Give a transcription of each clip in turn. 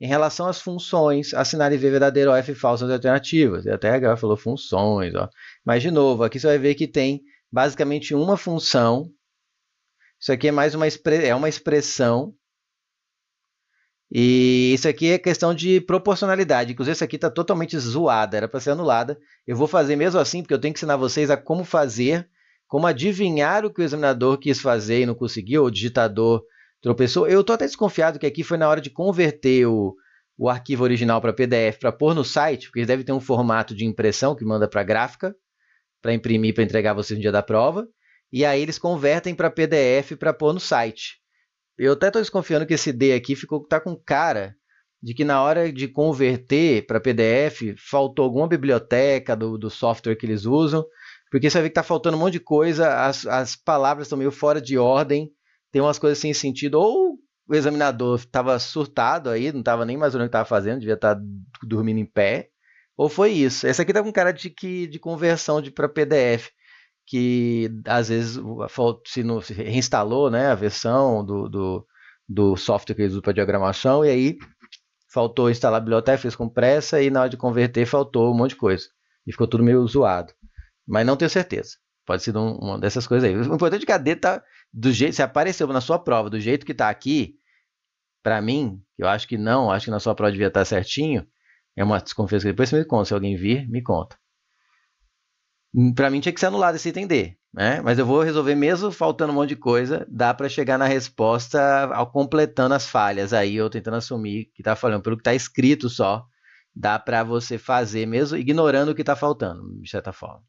Em relação às funções, assinar e ver verdadeiro ou F falso nas alternativas. E até agora falou funções. Ó. Mas, de novo, aqui você vai ver que tem basicamente uma função. Isso aqui é mais uma expressão. E isso aqui é questão de proporcionalidade. Inclusive, essa aqui está totalmente zoada, era para ser anulada. Eu vou fazer mesmo assim, porque eu tenho que ensinar vocês a como fazer, como adivinhar o que o examinador quis fazer e não conseguiu, ou o digitador tropeçou. Eu estou até desconfiado que aqui foi na hora de converter o arquivo original para PDF para pôr no site, porque eles devem ter um formato de impressão que manda para a gráfica, para imprimir, para entregar vocês no dia da prova. E aí eles convertem para PDF para pôr no site. Eu até estou desconfiando que esse D aqui tá com cara de que na hora de converter para PDF faltou alguma biblioteca do software que eles usam, porque você vai ver que está faltando um monte de coisa, as palavras estão meio fora de ordem, tem umas coisas sem sentido, ou o examinador estava surtado aí, não estava nem mais olhando o que estava fazendo, devia estar dormindo em pé, ou foi isso. Essa aqui está com cara de conversão para PDF, que às vezes se reinstalou, né, a versão do software que eles usam para diagramação, e aí faltou instalar a biblioteca, fez com pressa, e na hora de converter faltou um monte de coisa. E ficou tudo meio zoado. Mas não tenho certeza. Pode ser uma dessas coisas aí. O importante é que a D tá do jeito, se apareceu na sua prova do jeito que está aqui, para mim, eu acho que não, acho que na sua prova devia estar certinho, é uma desconfiança que depois você me conta, se alguém vir, me conta. Para mim tinha que ser anulado esse item D, né? Mas eu vou resolver mesmo faltando um monte de coisa, dá para chegar na resposta ao completando as falhas aí, eu tentando assumir que está falhando, pelo que está escrito só, dá para você fazer mesmo ignorando o que está faltando, de certa forma.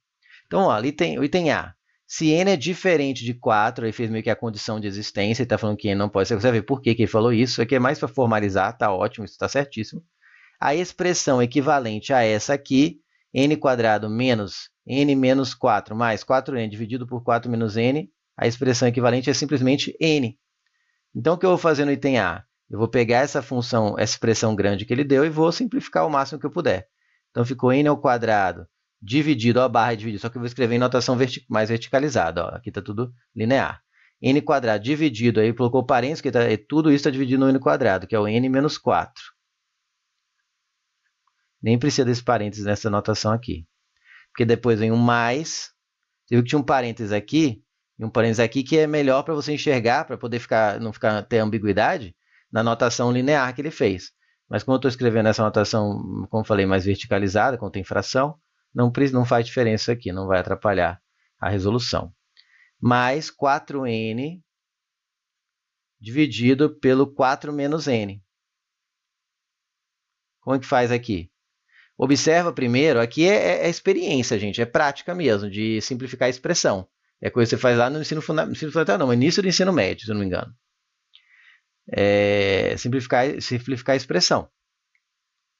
Então, ó, ali tem o item A. Se n é diferente de 4, aí fez meio que a condição de existência, ele está falando que n não pode ser, você vai ver por que ele falou isso, aqui é mais para formalizar, tá ótimo, isso está certíssimo. A expressão equivalente a essa aqui, n² menos n menos 4 mais 4n dividido por 4 menos n, a expressão equivalente é simplesmente n. Então, o que eu vou fazer no item A? Eu vou pegar essa função, essa expressão grande que ele deu e vou simplificar o máximo que eu puder. Então, ficou n² dividido, a barra é dividido, só que eu vou escrever em notação mais verticalizada. Ó, aqui está tudo linear. n² dividido, aí colocou parênteses, que tudo isso está dividido no n², que é o n menos 4. Nem precisa desse parênteses nessa notação aqui. Porque depois vem um mais. Você viu que tinha um parênteses aqui, e um parênteses aqui que é melhor para você enxergar, para poder não ter ambiguidade, na notação linear que ele fez. Mas como eu estou escrevendo essa notação, como eu falei, mais verticalizada, contém fração, não faz diferença aqui, não vai atrapalhar a resolução. Mais 4n dividido pelo 4 menos n. Como é que faz aqui? Observa primeiro, aqui é experiência, gente, é prática mesmo, de simplificar a expressão. É coisa que você faz lá no ensino fundamental, não, no início do ensino médio, se eu não me engano. Simplificar a expressão.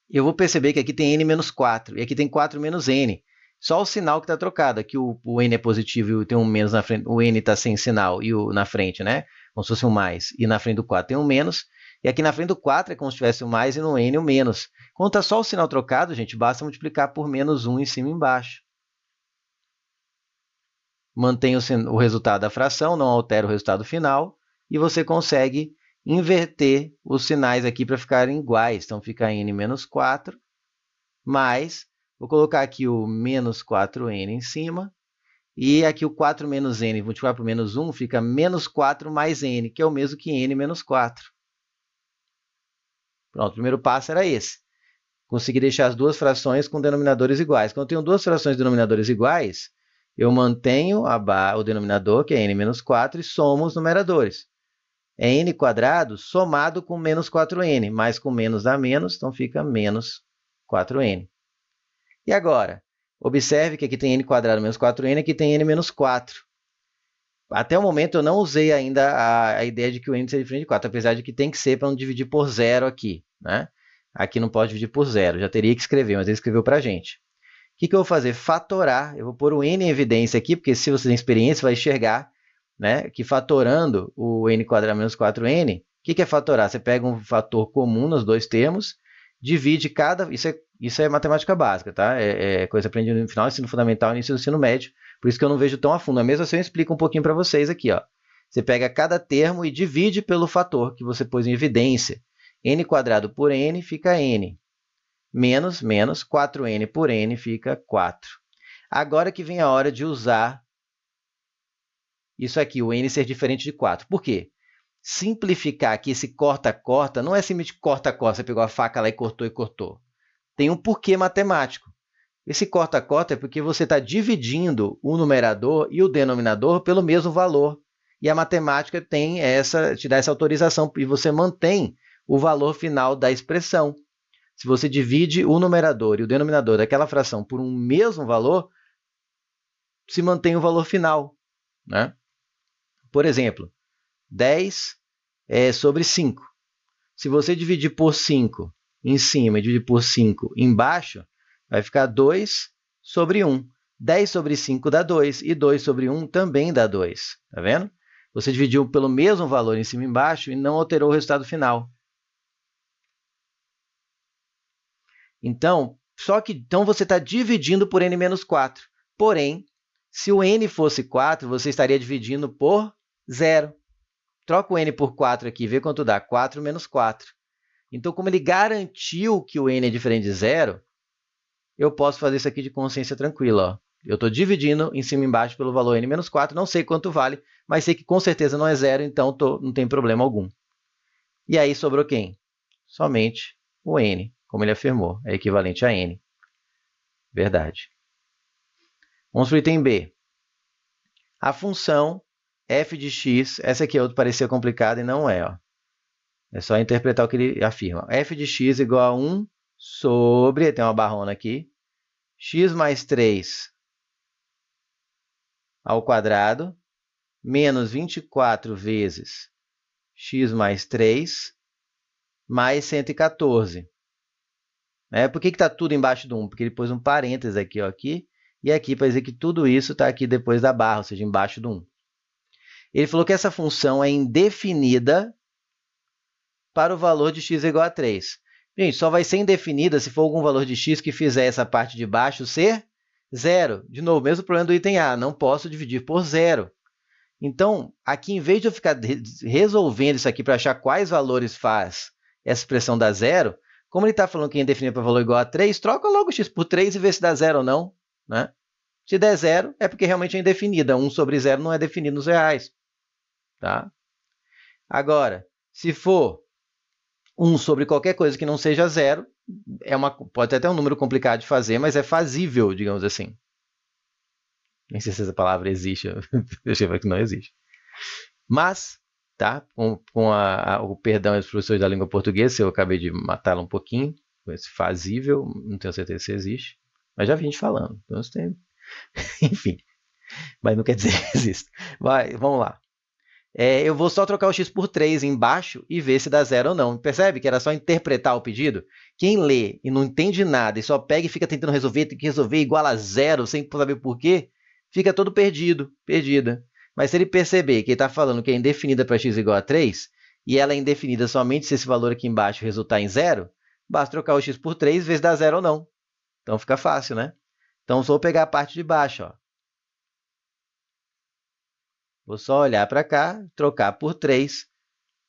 Eu vou perceber que aqui tem n menos 4, e aqui tem 4 menos n. Só o sinal que está trocado. Aqui o n é positivo e tem um menos na frente, o n está sem sinal e na frente, né? Como se fosse um mais, e na frente do 4 tem um menos. E aqui na frente do 4 é como se tivesse o mais e no n o menos. Quando está só o sinal trocado, gente, basta multiplicar por menos 1 em cima e embaixo. Mantém o resultado da fração, não altera o resultado final, e você consegue inverter os sinais aqui para ficarem iguais. Então, fica n menos 4, mais, vou colocar aqui o menos 4n em cima, e aqui o 4 menos n, multiplicar por menos 1, fica menos 4 mais n, que é o mesmo que n menos 4. Pronto, o primeiro passo era esse. Consegui deixar as duas frações com denominadores iguais. Quando eu tenho duas frações de denominadores iguais, eu mantenho o denominador, que é n menos 4, e somo os numeradores. É n² somado com menos 4n, mais com menos dá menos, então fica menos 4n. E agora? Observe que aqui tem n² menos 4n, aqui tem n menos 4. Até o momento eu não usei ainda a ideia de que o n seja diferente de 4, apesar de que tem que ser para não dividir por zero aqui, né? Aqui não pode dividir por zero, já teria que escrever, mas ele escreveu para a gente. O que eu vou fazer? Fatorar. Eu vou pôr o n em evidência aqui, porque se você tem experiência, vai enxergar, né, que fatorando o n² menos 4n, o que é fatorar? Você pega um fator comum nos dois termos, divide cada... Isso é matemática básica, tá? É coisa aprendida no final do ensino fundamental e no início do ensino médio, por isso que eu não vejo tão a fundo. Mesmo assim, eu explico um pouquinho para vocês aqui. Ó. Você pega cada termo e divide pelo fator que você pôs em evidência. n² por n fica n. Menos, 4n por n fica 4. Agora que vem a hora de usar isso aqui, o n ser diferente de 4. Por quê? Simplificar aqui esse corta-corta não é simplesmente corta-corta, você pegou a faca lá e cortou. Tem um porquê matemático. Esse corta-corta é porque você está dividindo o numerador e o denominador pelo mesmo valor. E a matemática te dá essa autorização e você mantém o valor final da expressão. Se você divide o numerador e o denominador daquela fração por um mesmo valor, se mantém o valor final, né? Por exemplo, 10 sobre 5. Se você dividir por 5 em cima e dividir por 5 embaixo, vai ficar 2 sobre 1. 10 sobre 5 dá 2, e 2 sobre 1 também dá 2. Tá vendo? Você dividiu pelo mesmo valor em cima e embaixo e não alterou o resultado final. Então você está dividindo por n menos 4. Porém, se o n fosse 4, você estaria dividindo por 0. Troca o n por 4 aqui e vê quanto dá. 4 menos 4. Então, como ele garantiu que o n é diferente de 0, eu posso fazer isso aqui de consciência tranquila. Ó. Eu estou dividindo em cima e embaixo pelo valor n menos 4. Não sei quanto vale, mas sei que com certeza não é 0, então não tem problema algum. E aí sobrou quem? Somente o n, como ele afirmou. É equivalente a n. Verdade. Vamos para o item B. A função f de x, essa aqui parecia complicada e não é. Ó. É só interpretar o que ele afirma. F de x igual a 1 sobre, tem uma barrona aqui, x mais 3 ao quadrado, menos 24 vezes x mais 3, mais 114. Por que está tudo embaixo do 1? Porque ele pôs um parênteses aqui, e aqui para dizer que tudo isso está aqui depois da barra, ou seja, embaixo do 1. Ele falou que essa função é indefinida para o valor de x igual a 3. Gente, só vai ser indefinida se for algum valor de x que fizer essa parte de baixo ser 0. De novo, mesmo problema do item A, não posso dividir por 0. Então, aqui, em vez de eu ficar resolvendo isso aqui para achar quais valores faz essa expressão dar 0, como ele está falando que é indefinida para valor igual a 3, troca logo x por 3 e vê se dá 0 ou não. Né? Se der 0, é porque realmente é indefinida. 1 sobre 0 não é definido nos reais. Tá? Agora, se for 1 sobre qualquer coisa que não seja 0, pode ter até um número complicado de fazer, mas é fazível, digamos assim. Nem sei se essa palavra existe, deixa eu ver que não existe. Mas, tá? com o perdão dos professores da língua portuguesa, eu acabei de matá-la um pouquinho, com esse fazível, não tenho certeza se existe, mas já vi gente falando. Então, enfim, mas não quer dizer que existe. Vamos lá. Eu vou só trocar o x por 3 embaixo e ver se dá 0 ou não. Percebe que era só interpretar o pedido? Quem lê e não entende nada e só pega e fica tentando resolver, tem que resolver igual a 0 sem saber por quê, fica todo perdida. Mas se ele perceber que ele está falando que é indefinida para x igual a 3 e ela é indefinida somente se esse valor aqui embaixo resultar em 0, basta trocar o x por 3 e ver se dá 0 ou não. Então fica fácil, né? Então só vou pegar a parte de baixo. Ó. Vou só olhar para cá, trocar por 3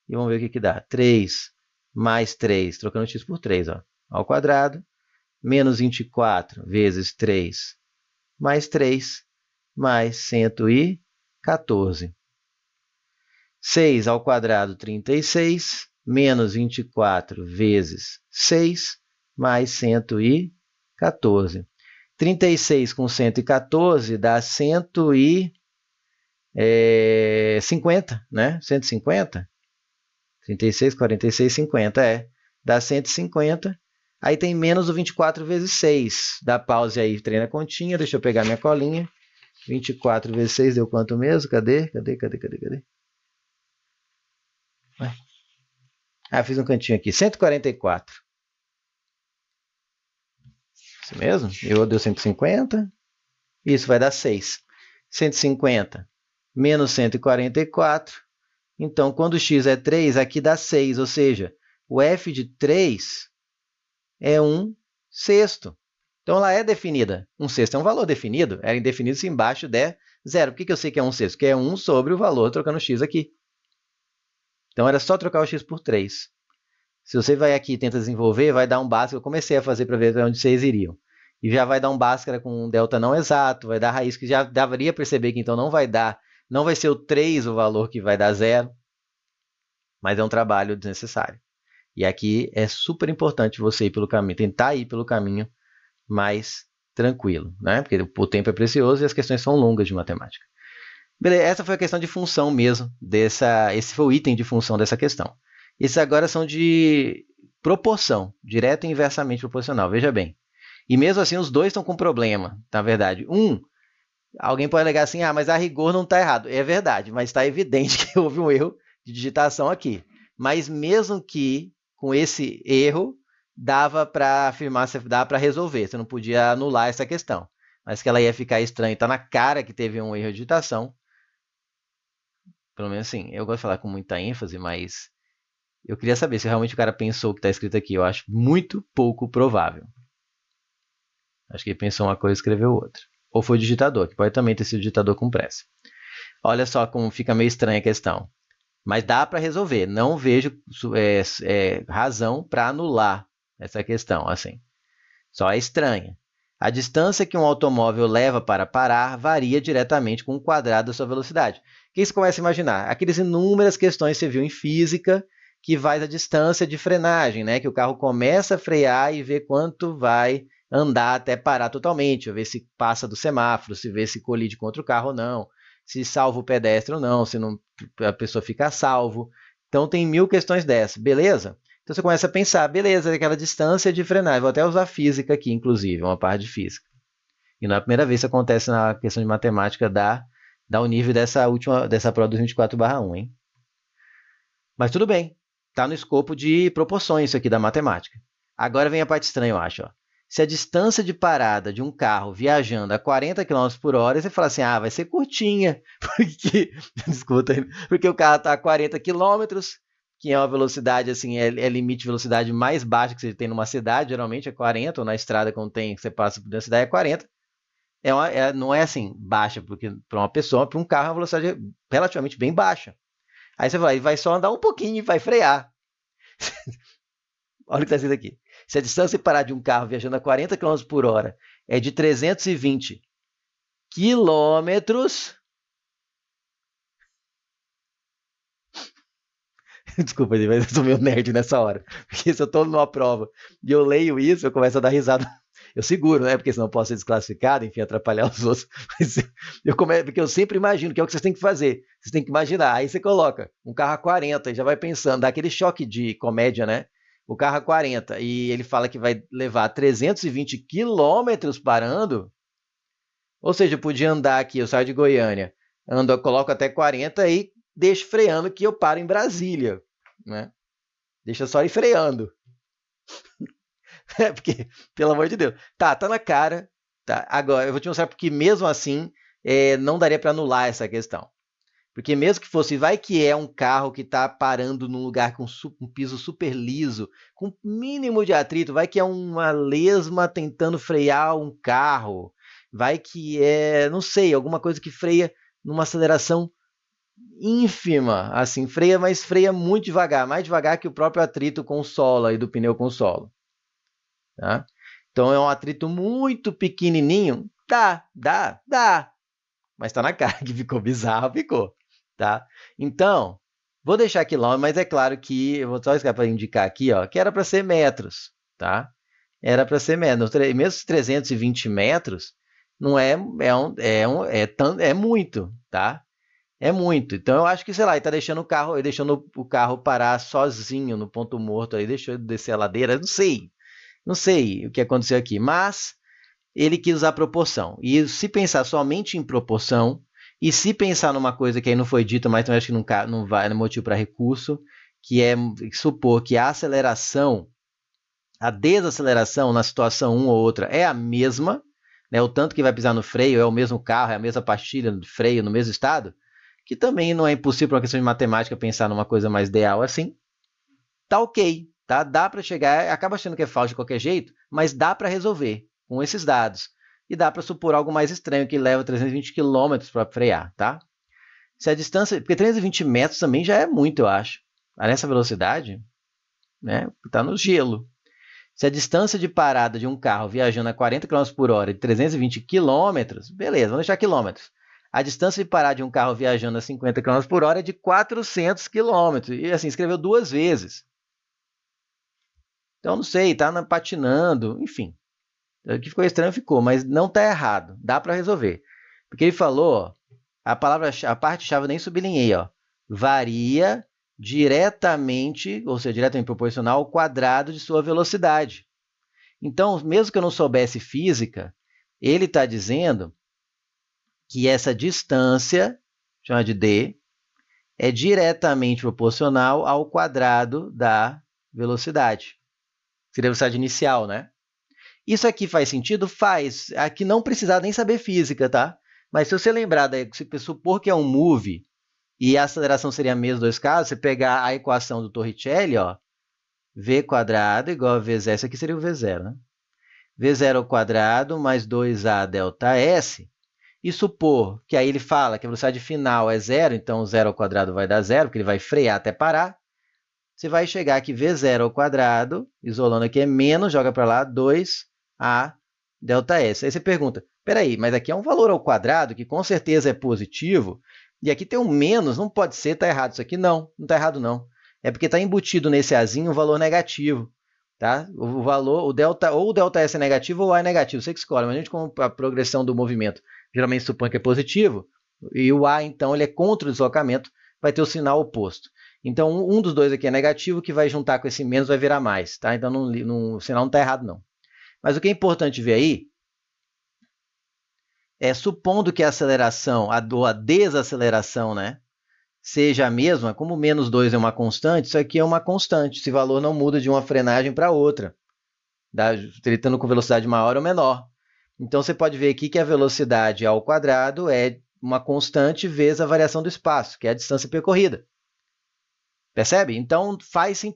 e vamos ver o que dá. 3 mais 3, trocando x por 3, ó, ao quadrado, menos 24 vezes 3 mais 3, mais 114. 6 ao quadrado, 36, menos 24 vezes 6, mais 114. 36 com 114 dá 150, né? 150? 36, 46, 50, dá 150. Aí tem menos o 24 vezes 6. Dá pause aí, treina a continha. Deixa eu pegar minha colinha. 24 vezes 6 deu quanto mesmo? Cadê? Fiz um cantinho aqui. 144. Isso mesmo? Eu deu 150. Isso vai dar 6. 150 menos 144. Então, quando x é 3, aqui dá 6. Ou seja, o f de 3 é 1/6. Então, ela é definida. 1/6 é um valor definido. Era indefinido se embaixo der 0. Por que eu sei que é 1/6? Porque é 1 sobre o valor trocando x aqui. Então, era só trocar o x por 3. Se você vai aqui e tenta desenvolver, vai dar um básico. Eu comecei a fazer para ver para onde vocês iriam. E já vai dar um Bhaskara com um delta não exato, vai dar raiz que já deveria perceber que então não vai dar, não vai ser o 3 o valor que vai dar 0, mas é um trabalho desnecessário. E aqui é super importante você ir pelo caminho, tentar ir pelo caminho mais tranquilo, né? Porque o tempo é precioso e as questões são longas de matemática. Beleza, essa foi a questão de função mesmo, esse foi o item de função dessa questão. Esses agora são de proporção, direto e inversamente proporcional, veja bem. E mesmo assim os dois estão com problema, na verdade. Alguém pode alegar assim, mas a rigor não está errado. É verdade, mas está evidente que houve um erro de digitação aqui. Mas mesmo que com esse erro, dava para afirmar, dava para resolver, você não podia anular essa questão. Mas que ela ia ficar estranha, está na cara que teve um erro de digitação. Pelo menos assim, eu gosto de falar com muita ênfase, mas eu queria saber se realmente o cara pensou o que está escrito aqui. Eu acho muito pouco provável. Acho que ele pensou uma coisa e escreveu outra. Ou foi o digitador, que pode também ter sido o digitador com pressa. Olha só como fica meio estranha a questão. Mas dá para resolver. Não vejo razão para anular essa questão. Assim. Só é estranha. A distância que um automóvel leva para parar varia diretamente com o quadrado da sua velocidade. O que você começa a imaginar? Aquelas inúmeras questões que você viu em física que vai a distância de frenagem, né? Que o carro começa a frear e vê quanto vai andar até parar totalmente, ver se passa do semáforo, se vê se colide contra o carro ou não, se salva o pedestre ou não, se não, a pessoa fica a salvo. Então tem 1000 questões dessas, beleza? Então você começa a pensar, beleza, aquela distância de frenagem, vou até usar física aqui, inclusive, uma parte de física. E não é a primeira vez que isso acontece na questão de matemática da o nível dessa prova dos 24/1, hein? Mas tudo bem, está no escopo de proporções isso aqui da matemática. Agora vem a parte estranha, eu acho. Ó. Se a distância de parada de um carro viajando a 40 km por hora, você fala assim, vai ser curtinha, porque o carro está a 40 km, que é uma velocidade, assim, é limite de velocidade mais baixa que você tem numa cidade, geralmente é 40, ou na estrada quando você passa por uma cidade é 40. Não é assim, baixa, porque para uma pessoa, para um carro, é uma velocidade relativamente bem baixa. Aí você vai só andar um pouquinho e vai frear. Olha o que está escrito aqui. Se a distância separada de um carro viajando a 40 km por hora é de 320 quilômetros... Desculpa, mas eu sou meio nerd nessa hora. Porque se eu estou numa prova e eu leio isso, eu começo a dar risada. Eu seguro, né? Porque senão eu posso ser desclassificado, enfim, atrapalhar os outros. Porque eu sempre imagino, que é o que vocês têm que fazer. Vocês têm que imaginar. Aí você coloca um carro a 40 e já vai pensando, dá aquele choque de comédia, né? O carro a 40 e ele fala que vai levar 320 quilômetros parando. Ou seja, eu podia andar aqui, eu saio de Goiânia, coloco até 40 e deixo freando que eu paro em Brasília. Né? Deixa só ir freando. Porque, pelo amor de Deus. Tá na cara. Tá. Agora, eu vou te mostrar porque mesmo assim não daria para anular essa questão. Porque mesmo que fosse, vai que é um carro que está parando num lugar com um piso super liso, com mínimo de atrito, vai que é uma lesma tentando frear um carro, vai que é, não sei, alguma coisa que freia numa aceleração ínfima, assim, freia, mas freia muito devagar, mais devagar que o próprio atrito com o solo aí do pneu com o solo. Tá? Então é um atrito muito pequenininho, dá, mas está na cara que ficou bizarro, ficou. Tá? Então, vou deixar aqui lá, mas é claro que eu vou só para indicar aqui, ó, que era para ser metros, tá? Era para ser metros. Mesmo 320 metros não é muito, tá? É muito. Então eu acho que, sei lá, ele está deixando o carro parar sozinho no ponto morto aí, deixou ele descer a ladeira, não sei o que aconteceu aqui, mas ele quis usar proporção. E se pensar somente em proporção, e se pensar numa coisa que aí não foi dita, mas eu acho que não vai, no motivo para recurso, que é supor que a desaceleração na situação uma ou outra é a mesma, né, o tanto que vai pisar no freio é o mesmo carro, é a mesma pastilha de freio no mesmo estado, que também não é impossível, por uma questão de matemática, pensar numa coisa mais ideal assim, tá ok, tá? Dá para chegar, acaba achando que é falso de qualquer jeito, mas dá para resolver com esses dados. E dá para supor algo mais estranho, que leva 320 km para frear, tá? Se a distância... Porque 320 metros também já é muito, eu acho. Nessa velocidade... né? Está no gelo. Se a distância de parada de um carro viajando a 40 km por hora é de 320 km, beleza, vamos deixar quilômetros. A distância de parada de um carro viajando a 50 km por hora é de 400 km. E assim, escreveu 2 vezes. Então, não sei, está patinando, enfim. O que ficou estranho ficou, mas não está errado. Dá para resolver. Porque ele falou, ó, a parte-chave eu nem sublinhei, ó, varia diretamente, ou seja, diretamente proporcional ao quadrado de sua velocidade. Então, mesmo que eu não soubesse física, ele está dizendo que essa distância, chama de d, é diretamente proporcional ao quadrado da velocidade. Seria a velocidade inicial, né? Isso aqui faz sentido? Faz. Aqui não precisar nem saber física, tá? Mas se você lembrar, se supor que é um move e a aceleração seria a mesma dos casos, você pegar a equação do Torricelli, ó, v quadrado igual a v0, isso aqui seria o v0, né? v0 ao quadrado mais 2a delta s, e supor que aí ele fala que a velocidade final é zero, então 0 ao quadrado vai dar zero, porque ele vai frear até parar, você vai chegar aqui v0 ao quadrado, isolando aqui é menos, joga para lá, 2a delta s. Aí você pergunta, peraí, mas aqui é um valor ao quadrado, que com certeza é positivo, e aqui tem um menos, não pode ser, está errado isso aqui? Não, não está errado não. É porque está embutido nesse azinho um valor negativo. Tá? O valor, o delta, ou o delta S é negativo ou A é negativo, você que escolhe, mas a gente, como a progressão do movimento geralmente supõe que é positivo, e o A, então, ele é contra o deslocamento, vai ter o sinal oposto. Então, um dos dois aqui é negativo, que vai juntar com esse menos vai virar mais. Tá? Então, o sinal não está errado, não. Mas o que é importante ver aí é, supondo que a aceleração, ou a desaceleração, né, seja a mesma, como menos 2 é uma constante, isso aqui é uma constante. Esse valor não muda de uma frenagem para outra, ele estando com velocidade maior ou menor. Então, você pode ver aqui que a velocidade ao quadrado é uma constante vezes a variação do espaço, que é a distância percorrida. Percebe? Então,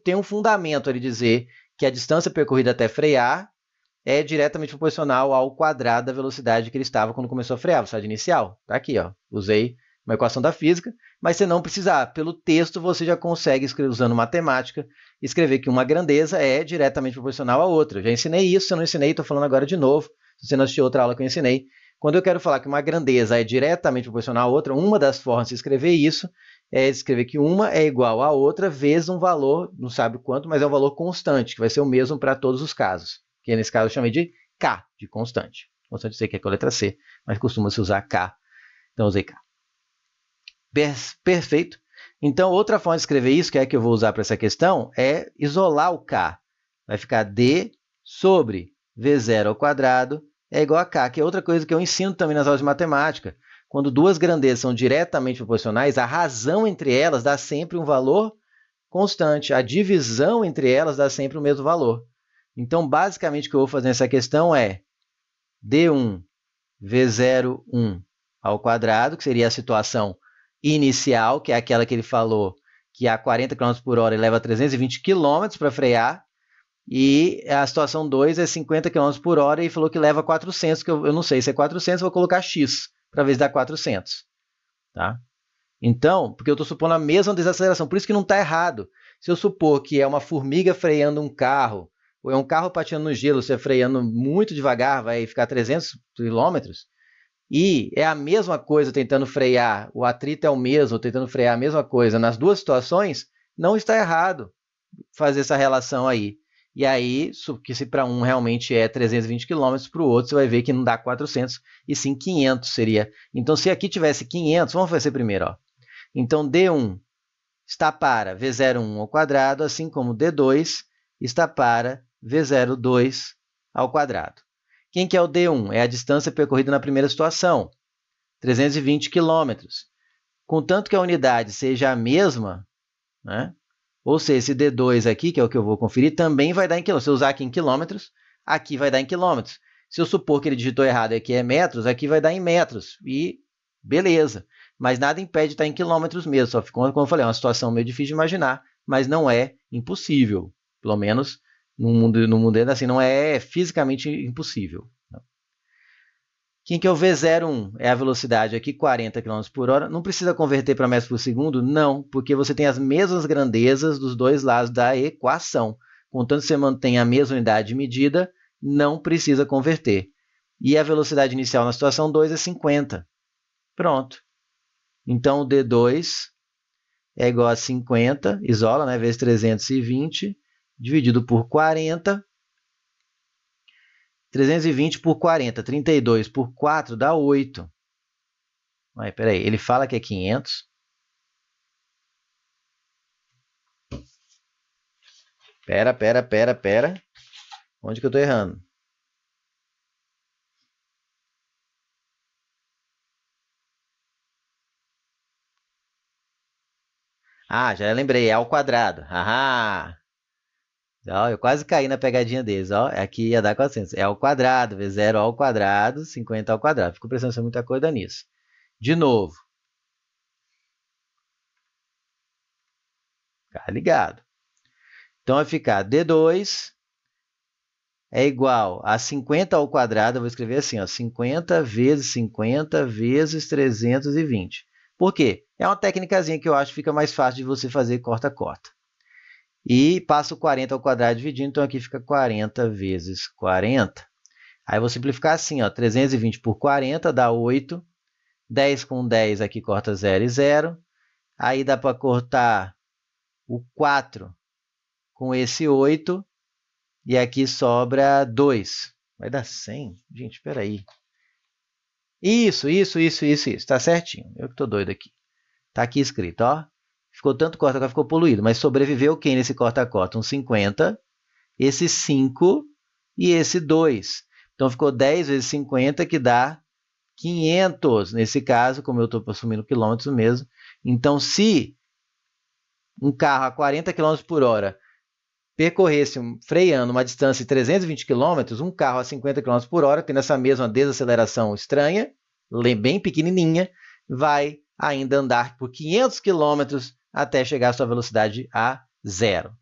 tem um fundamento ele dizer que a distância percorrida até frear é diretamente proporcional ao quadrado da velocidade que ele estava quando começou a frear, a velocidade inicial. Está aqui, ó. Usei uma equação da física, mas se não precisar, pelo texto você já consegue, usando matemática, escrever que uma grandeza é diretamente proporcional à outra. Eu já ensinei isso, se eu não ensinei, estou falando agora de novo. Se você não assistiu outra aula que eu ensinei, quando eu quero falar que uma grandeza é diretamente proporcional à outra, uma das formas de escrever isso é escrever que uma é igual à outra vezes um valor, não sabe quanto, mas é um valor constante, que vai ser o mesmo para todos os casos. Que nesse caso eu chamei de K, de constante. Constante eu sei que é com a letra C, mas costuma-se usar K, então eu usei K. Perfeito. Então, outra forma de escrever isso, que é a que eu vou usar para essa questão, é isolar o K. Vai ficar D sobre V0 ao quadrado é igual a K, que é outra coisa que eu ensino também nas aulas de matemática. Quando duas grandezas são diretamente proporcionais, a razão entre elas dá sempre um valor constante. A divisão entre elas dá sempre o mesmo valor. Então, basicamente, o que eu vou fazer nessa questão é D1 V01 ao quadrado, que seria a situação inicial, que é aquela que ele falou que a 40 km por hora ele leva 320 km para frear, e a situação 2 é 50 km por hora e falou que leva 400, que eu não sei se é 400, eu vou colocar x para ver se dá 400. Tá? Então, porque eu estou supondo a mesma desaceleração, por isso que não está errado. Se eu supor que é uma formiga freando um carro, ou é um carro patinando no gelo, você freando muito devagar, vai ficar 300 km, e é a mesma coisa tentando frear, o atrito é o mesmo, tentando frear a mesma coisa, nas duas situações, não está errado fazer essa relação aí. E aí, que se para um realmente é 320 km, para o outro você vai ver que não dá 400, e sim 500 seria. Então, se aqui tivesse 500, vamos fazer primeiro, ó. Então, D1 está para V01 ao quadrado, assim como D2 está para V02 ao quadrado. Quem que é o D1? É a distância percorrida na primeira situação, 320 km. Contanto que a unidade seja a mesma, né? Ou seja, esse D2 aqui, que é o que eu vou conferir, também vai dar em quilômetros. Se eu usar aqui em quilômetros, aqui vai dar em quilômetros. Se eu supor que ele digitou errado e aqui é metros, aqui vai dar em metros. E beleza. Mas nada impede de estar em quilômetros mesmo. Só ficou, como eu falei, é uma situação meio difícil de imaginar, mas não é impossível. Pelo menos no mundo assim, não é fisicamente impossível. Quem que é o V01? É a velocidade aqui, 40 km por hora. Não precisa converter para metros por segundo? Não, porque você tem as mesmas grandezas dos dois lados da equação. Contanto que você mantém a mesma unidade de medida, não precisa converter. E a velocidade inicial na situação 2 é 50. Pronto. Então, o D2 é igual a 50, isola, né, vezes 320, dividido por 40. 320 por 40, 32 por 4 dá 8. Aí, peraí, ele fala que é 500. Pera. Onde que eu estou errando? Ah, já lembrei, é ao quadrado. Ahá! Ó, eu quase caí na pegadinha deles. Ó, aqui ia dar 400. É ao quadrado, vezes 0 ao quadrado, 50 ao quadrado. Fico prestando muita coisa nisso. De novo. Tá ligado. Então vai ficar D2 é igual a 50 ao quadrado. Eu vou escrever assim, ó, 50 vezes 50 vezes 320. Por quê? É uma técnicazinha que eu acho que fica mais fácil de você fazer corta-corta. E passo 40 ao quadrado dividindo, então aqui fica 40 vezes 40. Aí eu vou simplificar assim, ó, 320 por 40 dá 8. 10 com 10 aqui corta 0 e 0. Aí dá para cortar o 4 com esse 8. E aqui sobra 2. Vai dar 100? Gente, espera aí. Isso. Está certinho. Eu que estou doido aqui. Está aqui escrito, ó. Ficou tanto corta-corta, ficou poluído. Mas sobreviveu quem nesse corta-corta? Um 50, esse 5 e esse 2. Então, ficou 10 vezes 50, que dá 500. Nesse caso, como eu estou assumindo quilômetros mesmo. Então, se um carro a 40 km por hora percorresse, freando uma distância de 320 km, um carro a 50 km por hora, tendo essa mesma desaceleração estranha, bem pequenininha, vai ainda andar por 500 km até chegar à sua velocidade a zero.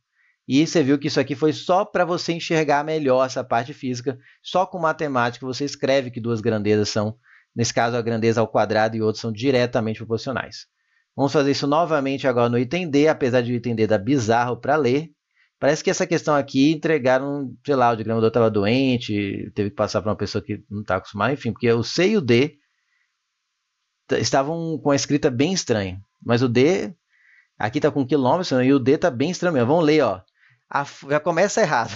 E você viu que isso aqui foi só para você enxergar melhor essa parte física. Só com matemática você escreve que duas grandezas são, nesse caso, a grandeza ao quadrado e outra são diretamente proporcionais. Vamos fazer isso novamente agora no item D, apesar de o item D dar bizarro para ler. Parece que essa questão aqui entregaram, sei lá, o diagramador estava doente, teve que passar para uma pessoa que não está acostumada, enfim, porque o C e o D estavam com a escrita bem estranha. Mas o D, aqui está com quilômetros, e o D está bem estranho mesmo. Vamos ler, ó. Já começa errado.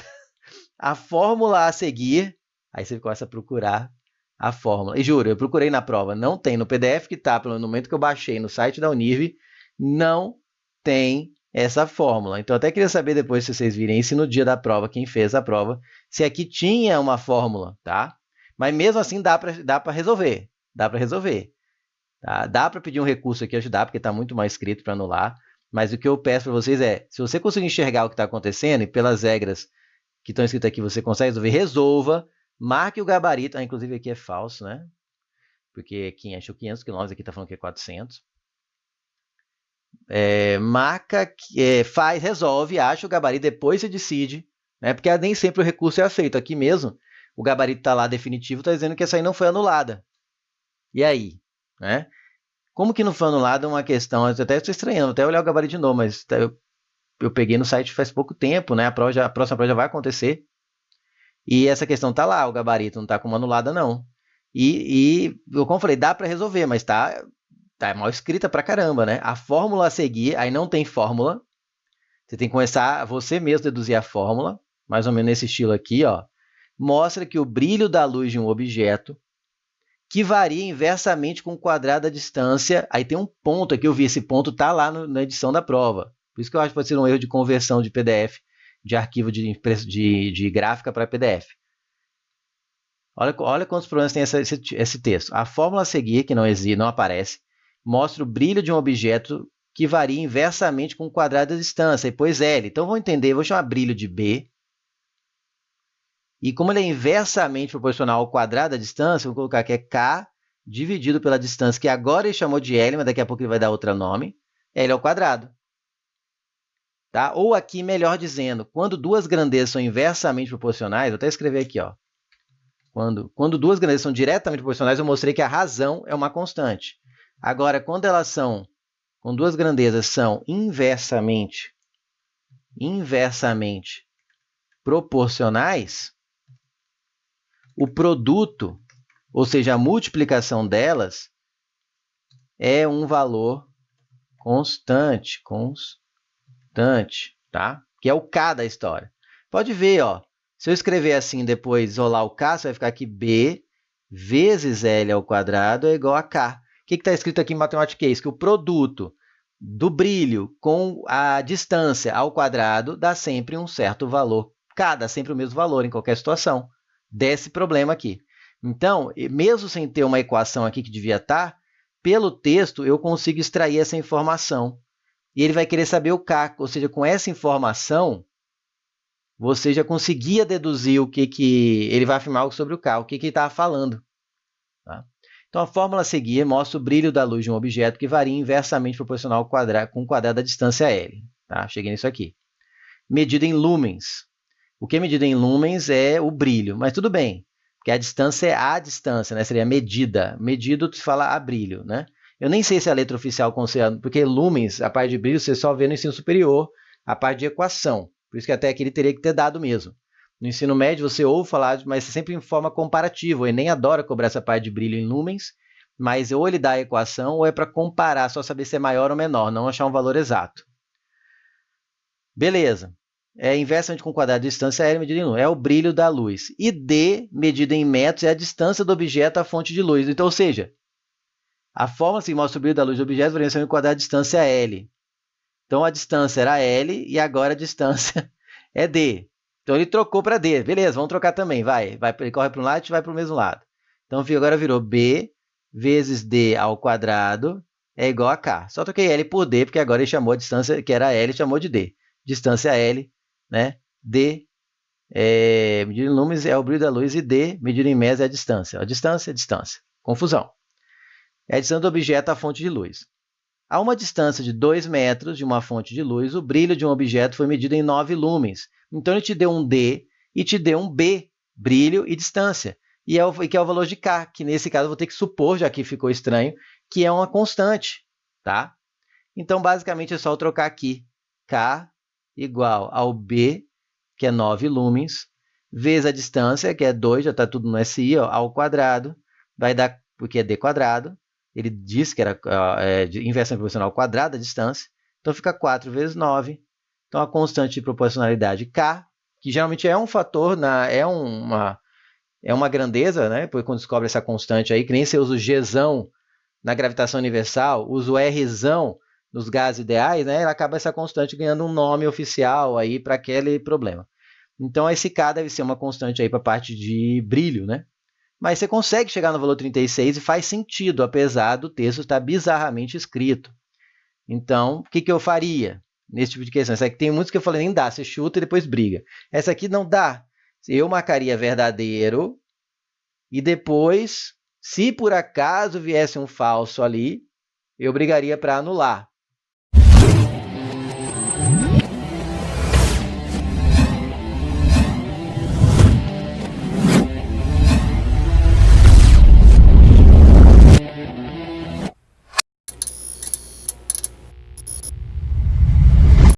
A fórmula a seguir, aí você começa a procurar a fórmula. E juro, eu procurei na prova, não tem. No PDF que está, pelo momento que eu baixei no site da Univ, não tem essa fórmula. Então, até queria saber depois, se vocês virem isso no dia da prova, quem fez a prova, se aqui tinha uma fórmula, tá? Mas mesmo assim dá para resolver. Dá para resolver. Tá? Dá para pedir um recurso aqui, ajudar, porque está muito mal escrito para anular. Mas o que eu peço para vocês é, se você conseguir enxergar o que está acontecendo e pelas regras que estão escritas aqui, você consegue resolver, resolva, marque o gabarito. Ah, inclusive aqui é falso, né? Porque aqui achou 500 km, aqui está falando que é 400. Marca, faz, resolve, acha o gabarito, depois você decide, né? Porque nem sempre o recurso é aceito. Aqui mesmo, o gabarito está lá definitivo, está dizendo que essa aí não foi anulada. E aí? Né? Como que não foi anulada é uma questão, eu até estou estranhando, até olhar o gabarito de novo, mas eu peguei no site faz pouco tempo, né? A próxima prova já vai acontecer. E essa questão está lá, o gabarito não está como anulada, não. E como eu falei, dá para resolver, mas tá mal escrita pra caramba, né? A fórmula a seguir, aí não tem fórmula. Você tem que começar a você mesmo deduzir a fórmula, mais ou menos nesse estilo aqui, ó. Mostra que o brilho da luz de um objeto, que varia inversamente com o quadrado da distância. Aí tem um ponto aqui, eu vi esse ponto, tá lá na edição da prova. Por isso que eu acho que pode ser um erro de conversão de PDF, de arquivo de gráfica para PDF. Olha quantos problemas tem esse texto. A fórmula a seguir, que não existe, não aparece, mostra o brilho de um objeto que varia inversamente com o quadrado da distância, e pôs L. Então, vou entender, vou chamar brilho de B. E como ele é inversamente proporcional ao quadrado da distância, vou colocar que é K dividido pela distância, que agora ele chamou de L, mas daqui a pouco ele vai dar outro nome. L ao quadrado. Tá? Ou aqui, melhor dizendo, quando duas grandezas são inversamente proporcionais, vou até escrever aqui, ó. Quando duas grandezas são diretamente proporcionais, eu mostrei que a razão é uma constante. Agora, quando duas grandezas são inversamente proporcionais, o produto, ou seja, a multiplicação delas, é um valor constante, tá? Que é o K da história. Pode ver, ó, se eu escrever assim depois, isolar o K, você vai ficar aqui B vezes L ao quadrado é igual a K. O que está escrito aqui em Mathematics? Que o produto do brilho com a distância ao quadrado dá sempre um certo valor. K dá sempre o mesmo valor em qualquer situação desse problema aqui. Então, mesmo sem ter uma equação aqui que devia estar, pelo texto eu consigo extrair essa informação. E ele vai querer saber o K, ou seja, com essa informação, você já conseguia deduzir o que ele vai afirmar sobre o K, o que ele estava falando. Tá? Então, a fórmula a seguir mostra o brilho da luz de um objeto que varia inversamente proporcional ao quadrado, com o quadrado da distância L. Tá? Cheguei nisso aqui. Medida em lumens. O que é medida em lumens é o brilho, mas tudo bem, porque a distância é a distância, né? Seria medida. Medido, tu fala a brilho, né? Eu nem sei se a letra oficial considera, porque lumens, a parte de brilho, você só vê no ensino superior, a parte de equação. Por isso que até aqui ele teria que ter dado mesmo. No ensino médio, você ouve falar, mas sempre em forma comparativa. Ele nem adora cobrar essa parte de brilho em lumens, mas ou ele dá a equação ou é para comparar, só saber se é maior ou menor, não achar um valor exato. Beleza. Inversamente com o quadrado de distância L medida em luz. É o brilho da luz. E D, medida em metros, é a distância do objeto à fonte de luz. Então, ou seja, a forma que mostra o brilho da luz do objeto varia com o quadrado de distância L. Então, a distância era L e agora a distância é D. Então, ele trocou para D. Beleza, vamos trocar também. Ele corre para um lado e vai para o mesmo lado. Então, agora virou B vezes D ao quadrado é igual a K. Só troquei L por D, porque agora ele chamou a distância, que era L, chamou de D. Distância L, né? D, medida em lumens é o brilho da luz, e D, medida em metros, é a distância. A distância é distância. Confusão. É a distância do objeto à fonte de luz. A uma distância de 2 metros de uma fonte de luz, o brilho de um objeto foi medido em 9 lumens. Então, ele te deu um D e te deu um B, brilho e distância, que é o valor de K, que nesse caso eu vou ter que supor, já que ficou estranho, que é uma constante. Tá? Então, basicamente, é só eu trocar aqui. K igual ao B, que é 9 lumens, vezes a distância, que é 2, já está tudo no SI, ó, ao quadrado, vai dar, porque é D quadrado, ele disse que era inversamente proporcional ao quadrado da distância, então fica 4 vezes 9. Então, a constante de proporcionalidade K, que geralmente é um fator, é uma grandeza, né? Porque quando descobre essa constante aí, que nem você usa o Gzão na gravitação universal, usa o Rzão nos gases ideais, né? Ela acaba essa constante ganhando um nome oficial aí para aquele problema. Então, esse K deve ser uma constante aí para a parte de brilho, né? Mas você consegue chegar no valor 36 e faz sentido, apesar do texto estar bizarramente escrito. Então, o que eu faria nesse tipo de questão? Essa aqui tem muitos que eu falei, nem dá, você chuta e depois briga. Essa aqui não dá. Eu marcaria verdadeiro e depois, se por acaso viesse um falso ali, eu brigaria para anular.